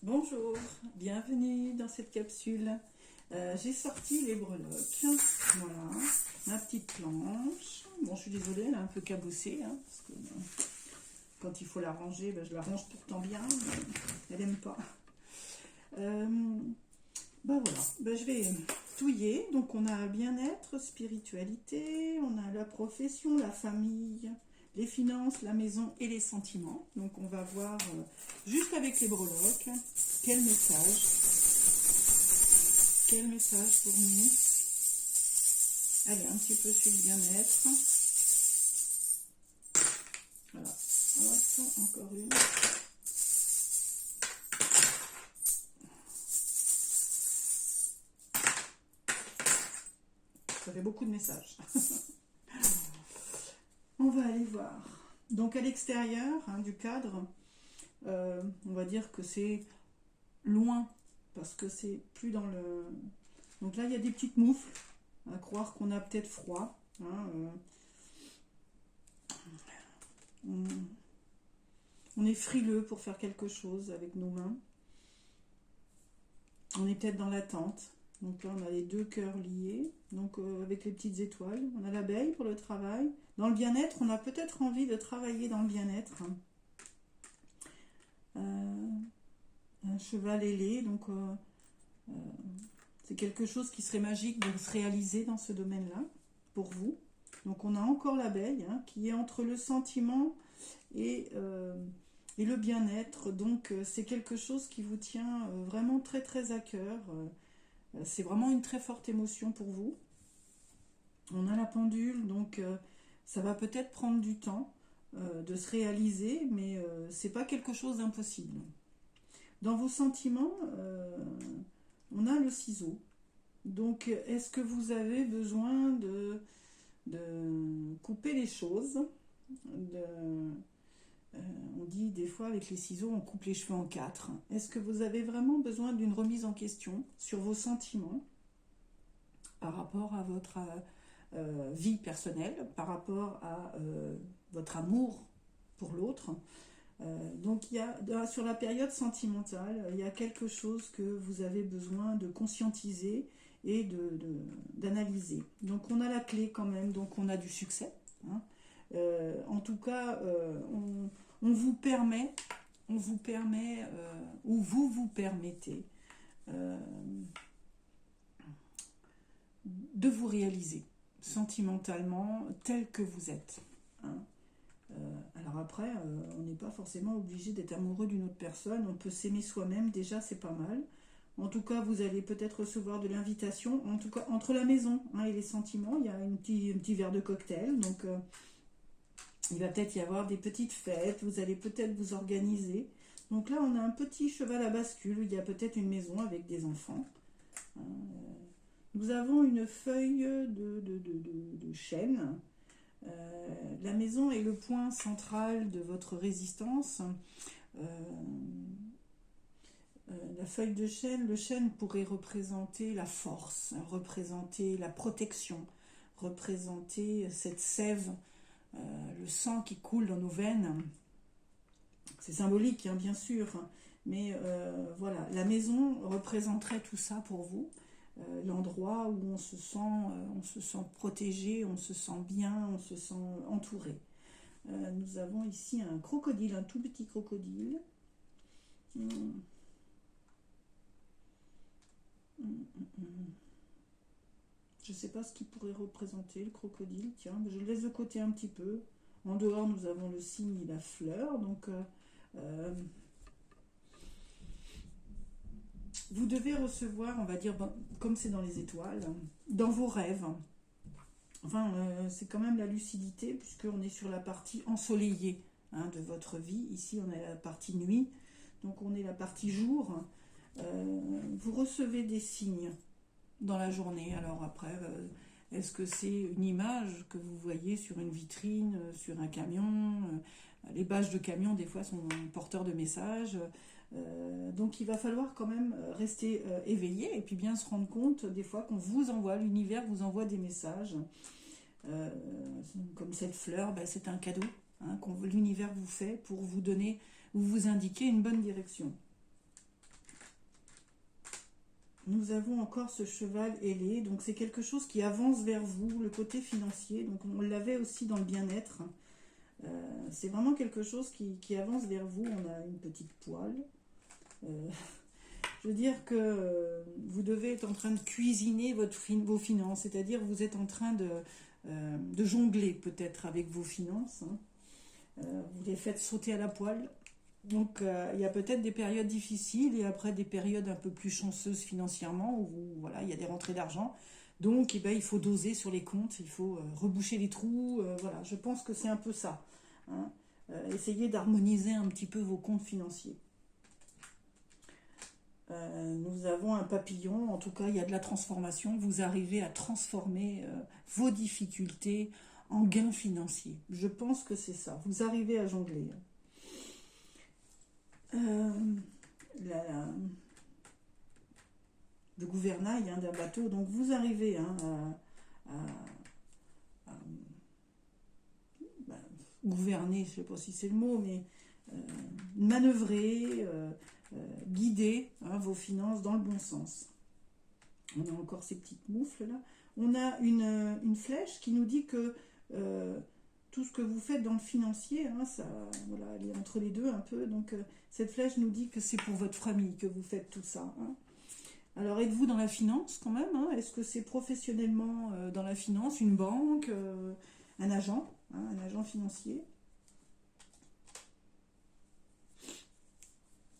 Bonjour, bienvenue dans cette capsule. J'ai sorti les breloques, voilà, ma petite planche. Bon, je suis désolée, elle est un peu cabossée, hein, parce que quand il faut la ranger, ben, je la range pourtant bien, mais elle n'aime pas. Ben voilà, ben, je vais touiller. Donc on a bien-être, spiritualité, on a la profession, la famille, les finances, la maison et les sentiments. Donc on va voir juste avec les breloques quel message pour nous. Allez, un petit peu sur le bien-être. Voilà, hop, encore une. Ça fait beaucoup de messages. On va aller voir. Donc à l'extérieur du cadre, on va dire que c'est loin, parce que c'est plus dans le... Donc là, il y a des petites moufles, à croire qu'on a peut-être froid. On est frileux pour faire quelque chose avec nos mains. On est peut-être dans l'attente. Donc là, on a les deux cœurs liés, donc avec les petites étoiles. On a l'abeille pour le travail. Dans le bien-être, on a peut-être envie de travailler dans le bien-être. Un cheval ailé, donc c'est quelque chose qui serait magique de se réaliser dans ce domaine-là, pour vous. Donc on a encore l'abeille, qui est entre le sentiment et le bien-être. Donc c'est quelque chose qui vous tient vraiment très très à cœur. C'est vraiment une très forte émotion pour vous. On a la pendule, donc ça va peut-être prendre du temps de se réaliser, mais c'est pas quelque chose d'impossible. Dans vos sentiments, on a le ciseau. Donc, est-ce que vous avez besoin de couper les choses on dit des fois avec les ciseaux, on coupe les cheveux en quatre. Est-ce que vous avez vraiment besoin d'une remise en question sur vos sentiments par rapport à votre vie personnelle, par rapport à votre amour pour l'autre? Donc il y a, sur la période sentimentale, il y a quelque chose que vous avez besoin de conscientiser et d'analyser. Donc on a la clé quand même, donc on a du succès. En tout cas, on vous permet, ou vous vous permettez de vous réaliser sentimentalement tel que vous êtes. Alors après, on n'est pas forcément obligé d'être amoureux d'une autre personne, on peut s'aimer soi-même, déjà c'est pas mal. En tout cas, vous allez peut-être recevoir de l'invitation, en tout cas entre la maison et les sentiments, il y a un petit verre de cocktail, donc il va peut-être y avoir des petites fêtes, vous allez peut-être vous organiser. Donc là, on a un petit cheval à bascule, il y a peut-être une maison avec des enfants. Nous avons une feuille de chêne. La maison est le point central de votre résistance. La feuille de chêne, le chêne pourrait représenter la force, représenter la protection, représenter cette sève, le sang qui coule dans nos veines. C'est symbolique, bien sûr, mais voilà, la maison représenterait tout ça pour vous. L'endroit où on se sent protégé, on se sent bien, on se sent entouré. Nous avons ici un crocodile, un tout petit crocodile. Je ne sais pas ce qu'il pourrait représenter, le crocodile. Tiens, je le laisse de côté un petit peu. En dehors, nous avons le cygne et la fleur. Donc, vous devez recevoir, on va dire, comme c'est dans les étoiles, dans vos rêves. Enfin, c'est quand même la lucidité, puisqu'on est sur la partie ensoleillée de votre vie. Ici, on est la partie nuit. Donc, on est la partie jour. Vous recevez des signes dans la journée. Alors après, est-ce que c'est une image que vous voyez sur une vitrine, sur un camion? Les bâches de camion, des fois, sont porteurs de messages. Donc il va falloir quand même rester éveillé et puis bien se rendre compte des fois qu'on vous envoie, l'univers vous envoie des messages. Comme cette fleur, c'est un cadeau que l'univers vous fait pour vous donner, ou vous indiquer une bonne direction. nous avons encore ce cheval ailé, donc c'est quelque chose qui avance vers vous, le côté financier, donc on l'avait aussi dans le bien-être. C'est vraiment quelque chose qui avance vers vous. On a une petite poêle. Je veux dire que vous devez être en train de cuisiner vos finances, c'est-à-dire vous êtes en train de jongler peut-être avec vos finances. Hein. Vous les faites sauter à la poêle. Donc il y a peut-être des périodes difficiles et après des périodes un peu plus chanceuses financièrement où voilà, il y a des rentrées d'argent. Donc eh ben, il faut doser sur les comptes, il faut reboucher les trous. Voilà, je pense que c'est un peu ça. Hein. Essayez d'harmoniser un petit peu vos comptes financiers. Nous avons un papillon, en tout cas il y a de la transformation, vous arrivez à transformer vos difficultés en gains financiers. Je pense que c'est ça, vous arrivez à jongler. Le gouvernail d'un bateau, donc vous arrivez à gouverner, je ne sais pas si c'est le mot, mais manœuvrer, guider vos finances dans le bon sens. On a encore ces petites moufles là. On a une flèche qui nous dit que tout ce que vous faites dans le financier, ça, voilà, elle est entre les deux un peu. Donc cette flèche nous dit que c'est pour votre famille que vous faites tout ça. Hein. Alors êtes-vous dans la finance quand même? Est-ce que c'est professionnellement dans la finance, une banque, un agent financier?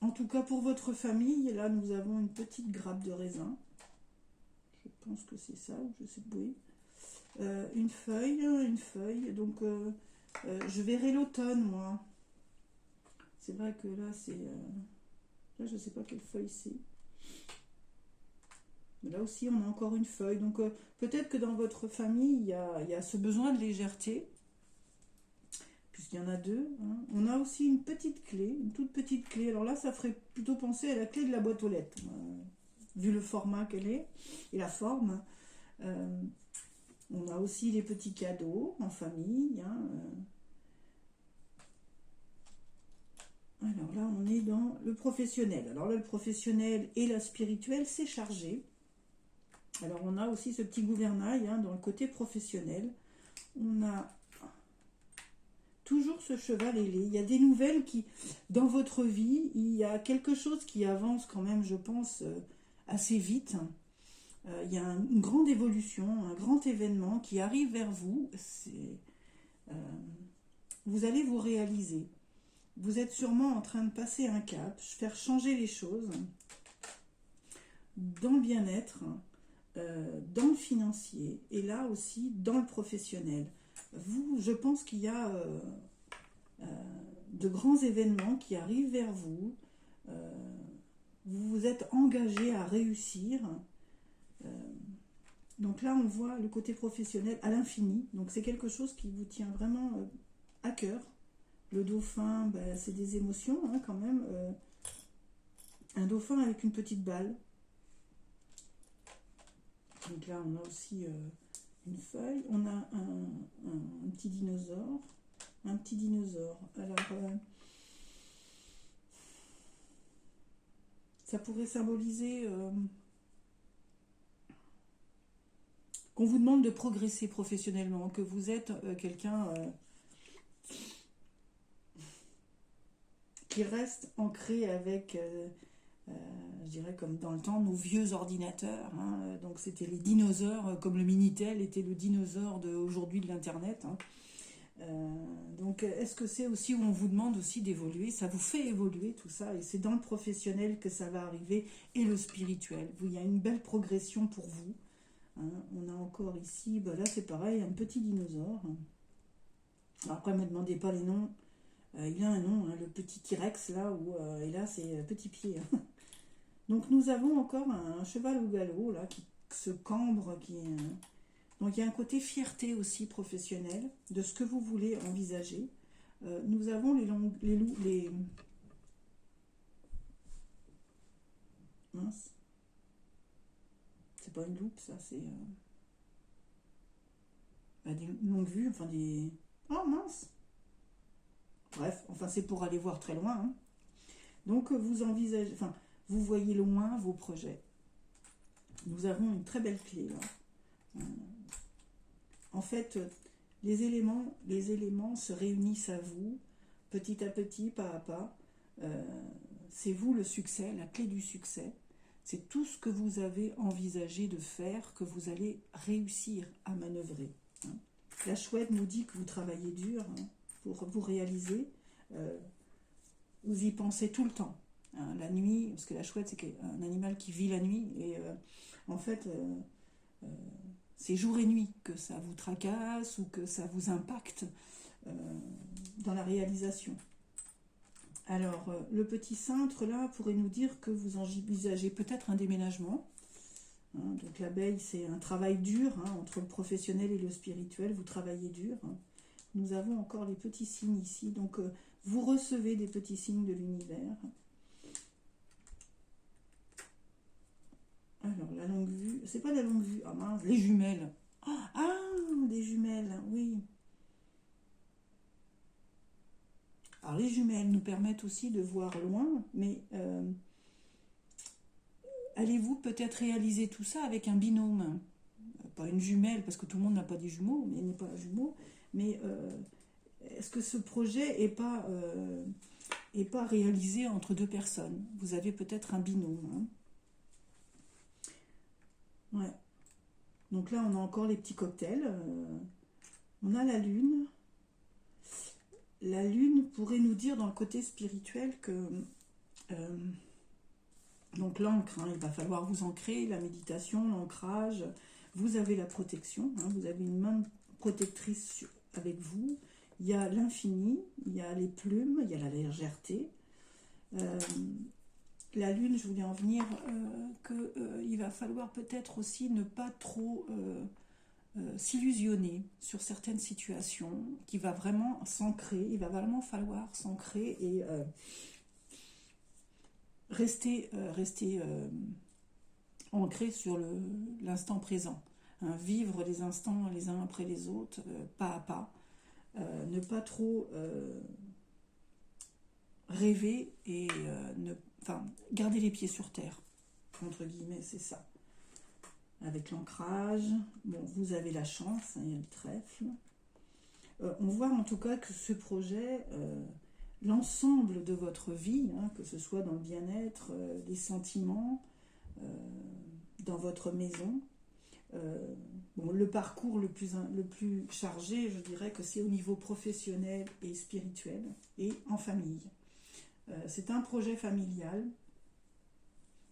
En tout cas, pour votre famille, là, nous avons une petite grappe de raisin. Je pense que c'est ça, ou je sais pas. Oui. Une feuille. Donc, je verrai l'automne, moi. C'est vrai que là, c'est... là, je sais pas quelle feuille c'est. Mais là aussi, on a encore une feuille. Donc, peut-être que dans votre famille, il y a ce besoin de légèreté. Puisqu'il y en a deux. Hein. On a aussi une petite clé, une toute petite clé. Alors là, ça ferait plutôt penser à la clé de la boîte aux lettres, vu le format qu'elle est et la forme. On a aussi les petits cadeaux en famille. Hein. Alors là, on est dans le professionnel. Alors là, le professionnel et la spirituelle, c'est chargé. Alors on a aussi ce petit gouvernail dans le côté professionnel. On a toujours ce cheval ailé. Il y a des nouvelles qui, dans votre vie, il y a quelque chose qui avance quand même, je pense, assez vite. Il y a une grande évolution, un grand événement qui arrive vers vous. Vous allez vous réaliser. Vous êtes sûrement en train de passer un cap, faire changer les choses dans le bien-être, dans le financier et là aussi dans le professionnel. Je pense qu'il y a de grands événements qui arrivent vers vous. Vous vous êtes engagé à réussir. Donc là, on voit le côté professionnel à l'infini. Donc c'est quelque chose qui vous tient vraiment à cœur. Le dauphin, c'est des émotions quand même. Un dauphin avec une petite balle. Donc là, on a aussi... une feuille, on a un petit dinosaure, Alors, ça pourrait symboliser qu'on vous demande de progresser professionnellement, que vous êtes quelqu'un qui reste ancré avec... je dirais comme dans le temps, nos vieux ordinateurs. Hein. Donc c'était les dinosaures, comme le Minitel était le dinosaure d'aujourd'hui de l'Internet. Hein. Donc est-ce que c'est aussi où on vous demande aussi d'évoluer? Ça vous fait évoluer tout ça, et c'est dans le professionnel que ça va arriver, et le spirituel. Il y a une belle progression pour vous. Hein. On a encore ici, là c'est pareil, un petit dinosaure. Alors, après, ne me demandez pas les noms. Il a un nom, le petit T-Rex là, et là c'est petit pied. Donc nous avons encore un cheval au galop là qui se cambre, donc il y a un côté fierté aussi professionnelle de ce que vous voulez envisager. Nous avons les mince, c'est pas une loupe ça, c'est des longues vues, enfin des... Oh mince. Bref, enfin c'est pour aller voir très loin. Hein. Donc vous envisagez, vous voyez loin vos projets. Nous avons une très belle clé là. En fait, les éléments se réunissent à vous, petit à petit, pas à pas. C'est vous le succès, la clé du succès. C'est tout ce que vous avez envisagé de faire que vous allez réussir à manœuvrer. La chouette nous dit que vous travaillez dur pour vous réaliser. Vous y pensez tout le temps. La nuit, parce que la chouette, c'est un animal qui vit la nuit. Et en fait, c'est jour et nuit que ça vous tracasse ou que ça vous impacte dans la réalisation. Alors, le petit cintre, là, pourrait nous dire que vous envisagez peut-être un déménagement. Donc, l'abeille, c'est un travail dur, entre le professionnel et le spirituel. Vous travaillez dur. Nous avons encore les petits signes ici. Donc, vous recevez des petits signes de l'univers. Alors, la longue vue. C'est pas la longue vue. Ah mince, les jumelles. Ah, des jumelles, oui. Alors les jumelles nous permettent aussi de voir loin, mais allez-vous peut-être réaliser tout ça avec un binôme? Pas une jumelle, parce que tout le monde n'a pas des jumeaux, mais n'est pas un jumeau, mais est-ce que ce projet n'est pas réalisé entre deux personnes? Vous avez peut-être un binôme. Ouais. Donc là, on a encore les petits cocktails. On a la lune. La lune pourrait nous dire dans le côté spirituel que donc l'encre, il va falloir vous ancrer, la méditation, l'ancrage, vous avez la protection, vous avez une main protectrice avec vous, il y a l'infini, il y a les plumes, il y a la légèreté. La lune, je voulais en venir, qu'il va falloir peut-être aussi ne pas trop s'illusionner sur certaines situations, qui va vraiment s'ancrer, il va vraiment falloir s'ancrer et rester ancré sur l'instant présent, vivre les instants les uns après les autres, pas à pas, ne pas trop rêver et garder les pieds sur terre, entre guillemets, c'est ça. Avec l'ancrage, bon, vous avez la chance, il y a le trèfle. On voit en tout cas que ce projet, l'ensemble de votre vie, que ce soit dans le bien-être, les sentiments, dans votre maison, le parcours le plus chargé, je dirais que c'est au niveau professionnel et spirituel et en famille. C'est un projet familial.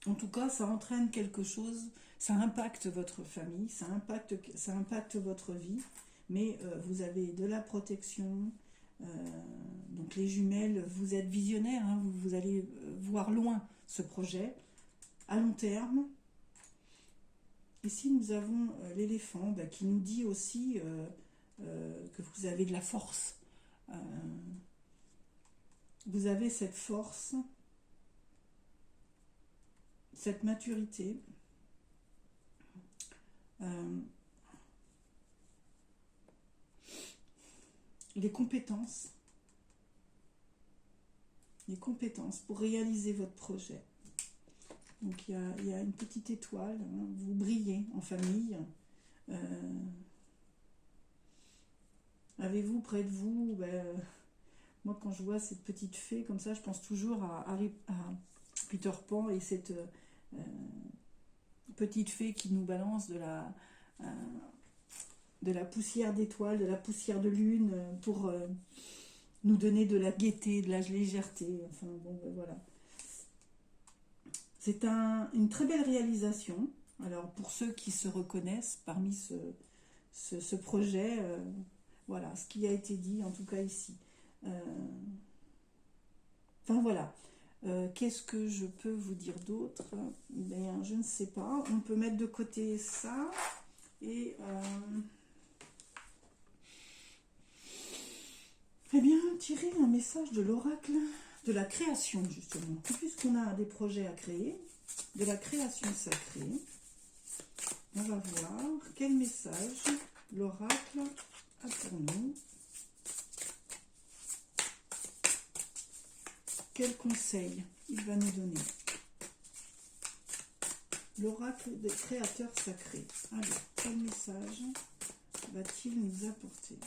En tout cas, ça entraîne quelque chose, ça impacte votre famille, ça impacte votre vie, mais vous avez de la protection, donc les jumelles, vous êtes visionnaire, vous allez voir loin ce projet, à long terme. Ici, nous avons l'éléphant qui nous dit aussi que vous avez de la force. Vous avez cette force, cette maturité, les compétences pour réaliser votre projet. Donc il y a une petite étoile, vous brillez en famille. Avez-vous près de vous, moi quand je vois cette petite fée comme ça, je pense toujours à Peter Pan et cette petite fée qui nous balance de la poussière d'étoiles, de la poussière de lune pour nous donner de la gaieté, de la légèreté. Enfin bon, voilà. C'est une très belle réalisation. Alors pour ceux qui se reconnaissent parmi ce projet, voilà ce qui a été dit en tout cas ici. Enfin voilà. Qu'est-ce que je peux vous dire d'autre? Je ne sais pas. On peut mettre de côté ça et tirer un message de l'oracle de la création, justement. Puisqu'on a des projets à créer, de la création sacrée, on va voir quel message l'oracle a pour nous. Quel conseil il va nous donner. l'oracle des créateurs sacrés. Alors, quel message va-t-il nous apporter?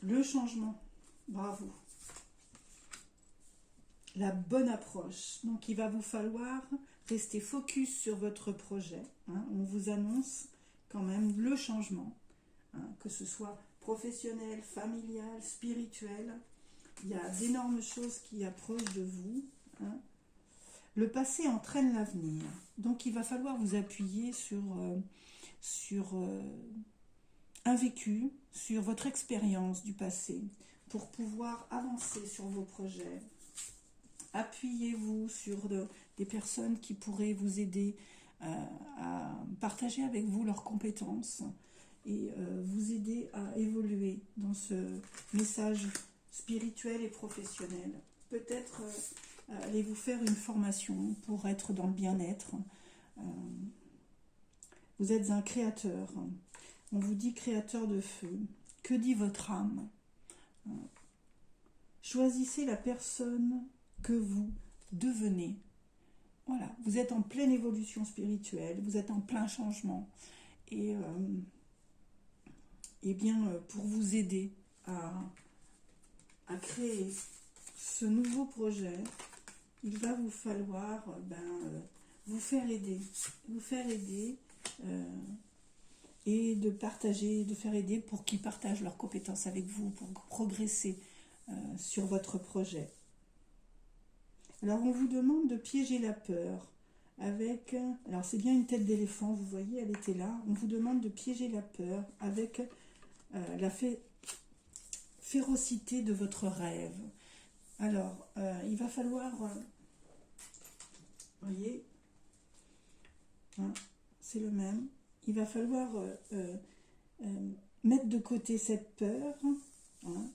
Le changement, bravo. La bonne approche. Donc, il va vous falloir rester focus sur votre projet. Hein. On vous annonce quand même le changement, hein, que ce soit professionnel, familial, spirituel. Il y a d'énormes choses qui approchent de vous. Hein. Le passé entraîne l'avenir. Donc, il va falloir vous appuyer sur un vécu, sur votre expérience du passé pour pouvoir avancer sur vos projets. Appuyez-vous sur des personnes qui pourraient vous aider à partager avec vous leurs compétences et vous aider à évoluer dans ce message spirituel et professionnel. Peut-être allez-vous faire une formation pour être dans le bien-être. Vous êtes un créateur. On vous dit créateur de feu. Que dit votre âme? Choisissez la personne que vous devenez. Voilà, vous êtes en pleine évolution spirituelle, vous êtes en plein changement. Et bien, pour vous aider à créer ce nouveau projet, il va vous falloir vous faire aider. Et de partager, de faire aider pour qu'ils partagent leurs compétences avec vous, pour progresser sur votre projet. Alors, on vous demande de piéger la peur avec... Alors, c'est bien une tête d'éléphant, vous voyez, elle était là. On vous demande de piéger la peur avec la férocité de votre rêve. Alors, il va falloir... vous voyez, hein, c'est le même. Il va falloir mettre de côté cette peur, hein,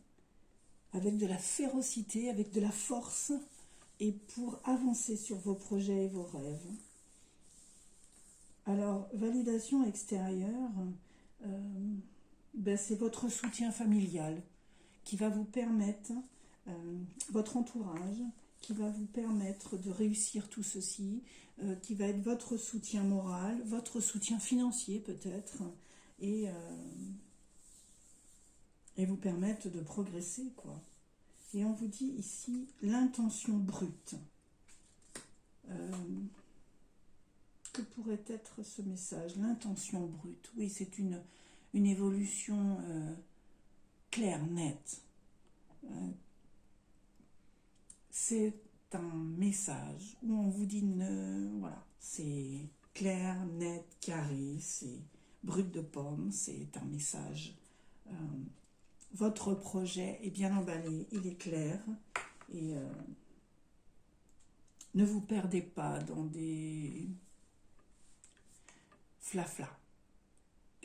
avec de la férocité, avec de la force, et pour avancer sur vos projets et vos rêves. Alors, validation extérieure, c'est votre soutien familial qui va vous permettre, votre entourage, qui va vous permettre de réussir tout ceci, qui va être votre soutien moral, votre soutien financier peut-être, et vous permettre de progresser, quoi. Et on vous dit ici l'intention brute. Que pourrait être ce message? L'intention brute. Oui, c'est une évolution claire, nette. C'est un message où on vous dit voilà, c'est clair, net, carré, c'est brut de pomme, c'est un message. Votre projet est bien emballé, il est clair, et ne vous perdez pas dans des flafla.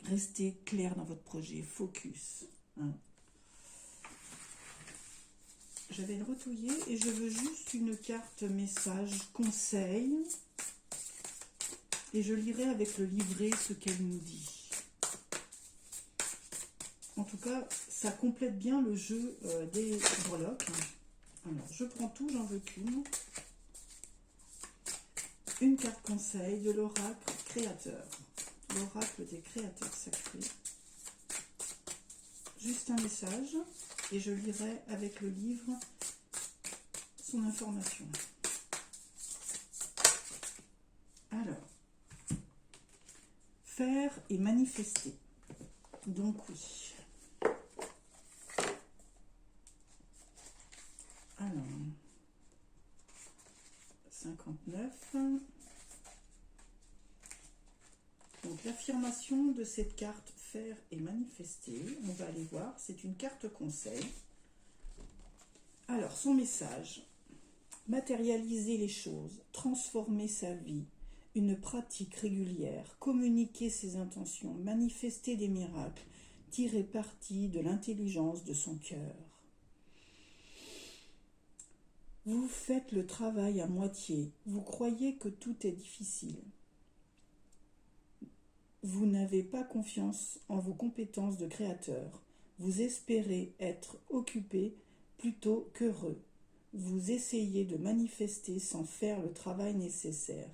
Restez clair dans votre projet, focus. Hein. Je vais le retouiller et je veux juste une carte message conseil, et je lirai avec le livret ce qu'elle nous dit. En tout cas, ça complète bien le jeu des breloques. Alors, je prends tout, j'en veux qu'une. Une carte conseil de l'oracle créateur. L'oracle des créateurs sacrés. Juste un message. Et je lirai avec le livre son information. Alors, faire et manifester. Donc oui. Alors, 59. Donc l'affirmation de cette carte faire et manifester, on va aller voir, c'est une carte conseil. Alors son message, matérialiser les choses, transformer sa vie, une pratique régulière, communiquer ses intentions, manifester des miracles, tirer parti de l'intelligence de son cœur. Vous faites le travail à moitié. Vous croyez que tout est difficile. Vous n'avez pas confiance en vos compétences de créateur. Vous espérez être occupé plutôt qu'heureux. Vous essayez de manifester sans faire le travail nécessaire.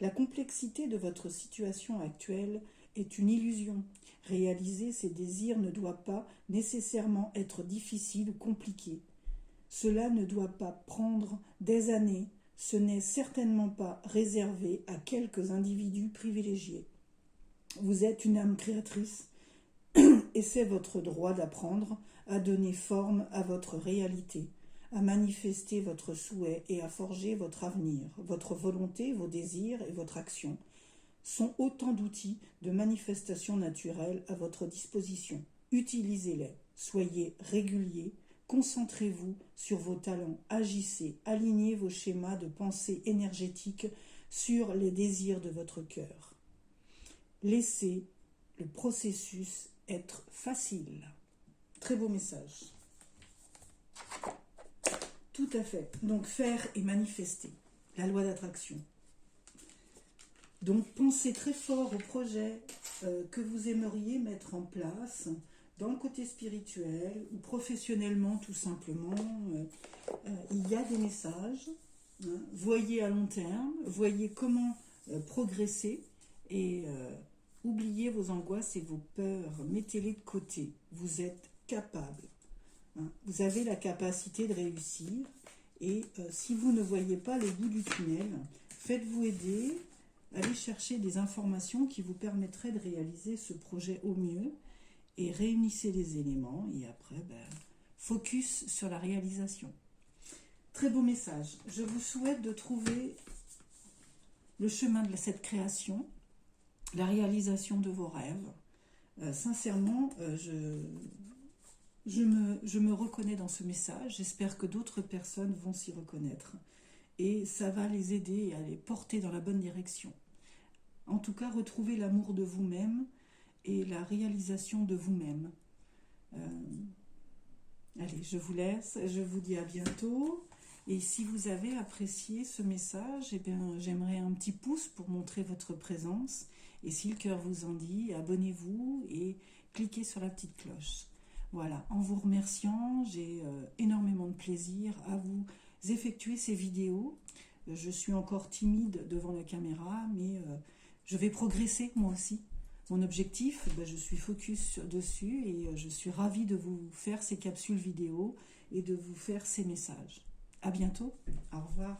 La complexité de votre situation actuelle est une illusion. Réaliser ses désirs ne doit pas nécessairement être difficile ou compliqué. Cela ne doit pas prendre des années. Ce n'est certainement pas réservé à quelques individus privilégiés. Vous êtes une âme créatrice et c'est votre droit d'apprendre à donner forme à votre réalité, à manifester votre souhait et à forger votre avenir. Votre volonté, vos désirs et votre action sont autant d'outils de manifestation naturelle à votre disposition. Utilisez-les, soyez réguliers, concentrez-vous sur vos talents, agissez, alignez vos schémas de pensée énergétique sur les désirs de votre cœur. Laissez le processus être facile. Très beau message. Tout à fait. Donc faire et manifester. La loi d'attraction. Donc pensez très fort au projet que vous aimeriez mettre en place dans le côté spirituel ou professionnellement tout simplement. Il y a des messages. Voyez à long terme, voyez comment progresser et oubliez vos angoisses et vos peurs, mettez-les de côté. Vous êtes capable. Vous avez la capacité de réussir et si vous ne voyez pas le bout du tunnel, faites-vous aider, allez chercher des informations qui vous permettraient de réaliser ce projet au mieux et réunissez les éléments et après, focus sur la réalisation. Très beau message. Je vous souhaite de trouver le chemin de cette création, la réalisation de vos rêves. Sincèrement, je me reconnais dans ce message. J'espère que d'autres personnes vont s'y reconnaître. Et ça va les aider à les porter dans la bonne direction. En tout cas, retrouvez l'amour de vous-même et la réalisation de vous-même. Allez, je vous laisse. Je vous dis à bientôt. Et si vous avez apprécié ce message, j'aimerais un petit pouce pour montrer votre présence. Et si le cœur vous en dit, abonnez-vous et cliquez sur la petite cloche. Voilà, en vous remerciant, j'ai énormément de plaisir à vous effectuer ces vidéos. Je suis encore timide devant la caméra, mais je vais progresser moi aussi. Mon objectif, je suis focus dessus et je suis ravie de vous faire ces capsules vidéo et de vous faire ces messages. À bientôt, au revoir.